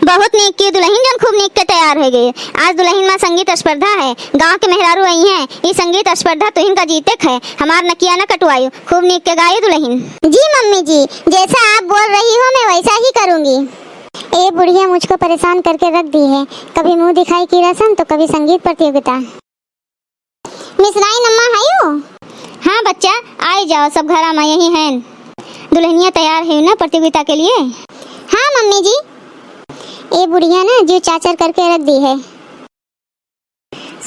बहुत नीक की दुल्हन जन खूब नीक के तैयार हो गई। आज दुल्हन में संगीत स्पर्धा है, गांव के मेहरारू आई हैं। ये संगीत स्पर्धा तुहिन का जीतक है, हमार नकिया न कटवायु, खूब नीक के गाई दुल्हन। जी मम्मी जी, जैसा आप बोल रही हो मैं वैसा ही करूंगी। ये बुढ़िया मुझको परेशान करके रख दी है, कभी मुंह दिखाई की रस्म तो कभी संगीत प्रतियोगिता। मिस राइन अम्मा आयो? हाँ बच्चा आए जाओ, सब घर में यही हैं। दुल्हनिया तैयार है ना प्रतियोगिता के लिए? हाँ मम्मी जी। ये बुढ़िया ना जो चाचर करके रख दी है।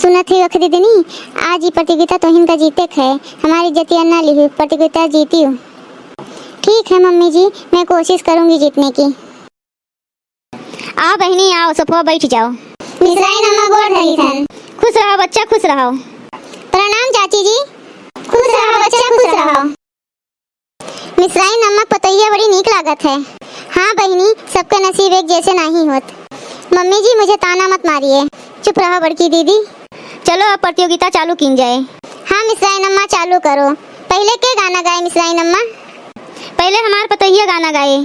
सुनत ही वक्त दीदी, आज ये प्रतियोगिता तो इनका जीतक है, हमारी जतिया ना ली हुई प्रतियोगिता जीती हूँ। ठीक है मम्मी जी, मैं कोशिश करूंगी जीतने की। आओ बहनी आओ, सोफा बैठ जाओ। मिस राइन अम्मा बोल रही थन। खुश रहो बच्चा, खुश रहो। प्रणाम चाची जी। खुश रहो बच्चा, खुश रहो। मिस राइन अम्मा पतैया बड़ी नीक लागत है। हाँ बहनी, सबका नसीब एक जैसे नहीं होत। मम्मी जी मुझे ताना मत मारिए, चुप रहो बड़की दीदी। चलो अब प्रतियोगिता चालू की जाए। हाँ मिस राइन अम्मा चालू करो। पहले के गाना गाए मिस राइन अम्मा? पहले हमार पतैया गाना गाए।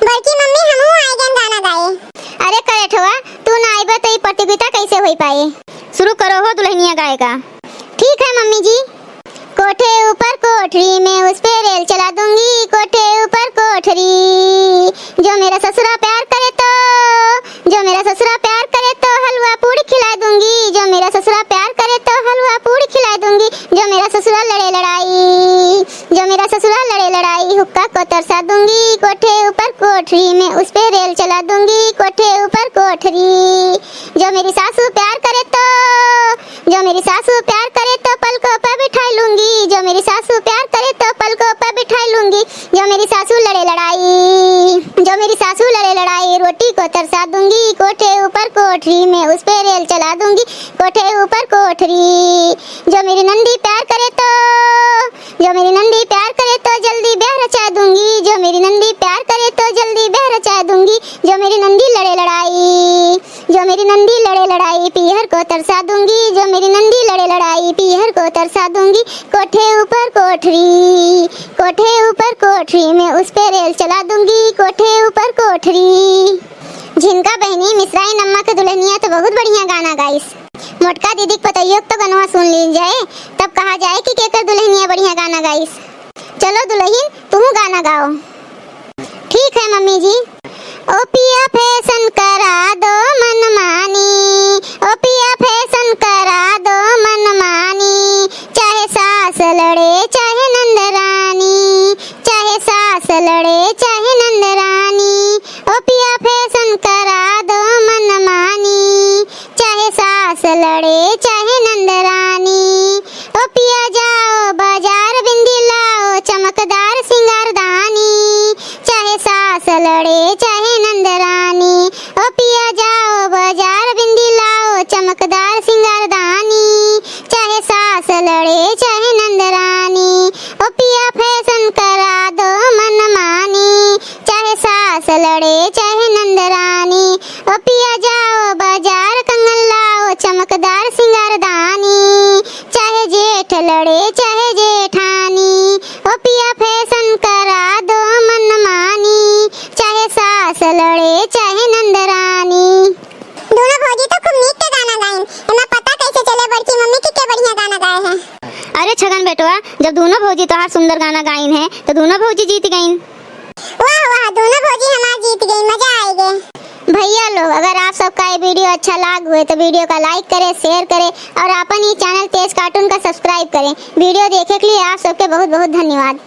बड़की मम्मी हमहू आएगन गाना गाए। अरे करेठवा, तू ना आइबा तो ये प्रतियोगिता कैसे हो पाए? शुरू करो हो दुल्हनिया गाएगा। ठीक है मम्मी जी। कोठे ऊपर कोठरी में उस पे रेल चला दूंगी, कोठे ऊपर कोठरी। जो मेरा ससुरा प्यार करे तो, जो मेरा ससुरा प्यार करे तो हलवा पूड़ी खिला दूंगी, जो मेरा ससुरा प्यार करे तो हलवा पूड़ी खिला दूंगी। जो मेरा ससुरा लड़े लड़ाई, जो मेरा ससुरा लड़े लड़ाई, हुक्का को तरसा दूंगी, कोठे ऊपर कोठरी में उस पे रेल चला दूंगी, कोठे ऊपर कोठरी। जो मेरी सासू प्यार करे तो, जो मेरी सासू प्यार करे तो पलकों पर बिठा लूंगी, जो मेरी सासू प्यार करे तो पलकों पर बिठा लूंगी। जो मेरी सासू लड़े लड़ाई, जो मेरी सासू लड़े लड़ाई, रोटी को तरसा दूंगी, कोठे ऊपर कोठरी में उस पे रेल चला दूंगी, कोठे ऊपर कोठरी। जो मेरी नंदी प्यार करे तो, जो मेरी नंदी प्यार करे तो जल्दी ब्याह रचा दूंगी, जो मेरी नंदी प्यार करे तो जल्दी ब्याह रचा दूंगी। जो मेरी नंदी लड़े लड़ाई, जो मेरी नंदी लड़े लड़ाई, पीहर को तरसा दूंगी, जो मेरी नंदी लड़े लड़ाई, पीहर को तरसा दूंगी, कोठे ऊपर कोठरी, कोठे ऊपर कोठरी में उस पे रेल चला दूंगी, कोठे ऊपर कोठरी। झिनका बहनी मिस राइन अम्मा के दुल्हनिया तो बहुत बढ़िया गाना गाइस। मोटका दीदी पतैया तो गनवा सुन ली जाए, तब कहा जाए कि केकर दुल्हनिया बढ़िया गाना गाइस। चलो दुल्हन तुम गाना गाओ। ठीक है मम्मी जी। ओ पिया फैशन करा दो मनमानी, ओ पिया फैशन करा दो मनमानी। चाहे सास लड़े चाहे नंदरानी, चाहे सास लड़े चाहे नंदरानी। ओ पिया फैशन करा दो मनमानी, चाहे सास लड़े चाहे नंदरानी। ओ पिया जाओ बाजार बिंदी लाओ चमकदार सिंगारदानी, चाहे सास लड़े चाहे नंदरानी। ओ पिया जाओ बाजार बिंदी लाओ चमकदार सिंगारदानी, चाहे सास लड़े चाहे नंदरानी। ओ पिया फैशन करा दो मनमानी, चाहे सास लड़े चाहे नंदरानी। ओ पिया जाओ बाजार कंगन लाओ चमकदार सिंगारदानी, चाहे जेठ लड़े चाहे जेठानी। ओ पिया फैशन करा दो मनमानी, चाहे सास लड़े चाहे नंदरानी। दोनों भौजी तो खूब नीक के गाना गाइन, इतना पता कैसे चले बड़की मम्मी की क्या बढ़िया गाना गाए हैं? अरे छगन बेटवा, जब दोनों भौजी तोहार सुंदर गाना गाइन है तो दोनों भौजी जीत गईन। वाह वाह, दोनों भौजी हमार जीत गई, मजा आएगा। भैया लोग, अगर आप सबका ये वीडियो अच्छा लग हुए तो वीडियो का लाइक करें, शेयर करें और अपन ये चैनल तेज कार्टून का सब्सक्राइब करें। वीडियो देखने के लिए आप सबके बहुत बहुत धन्यवाद।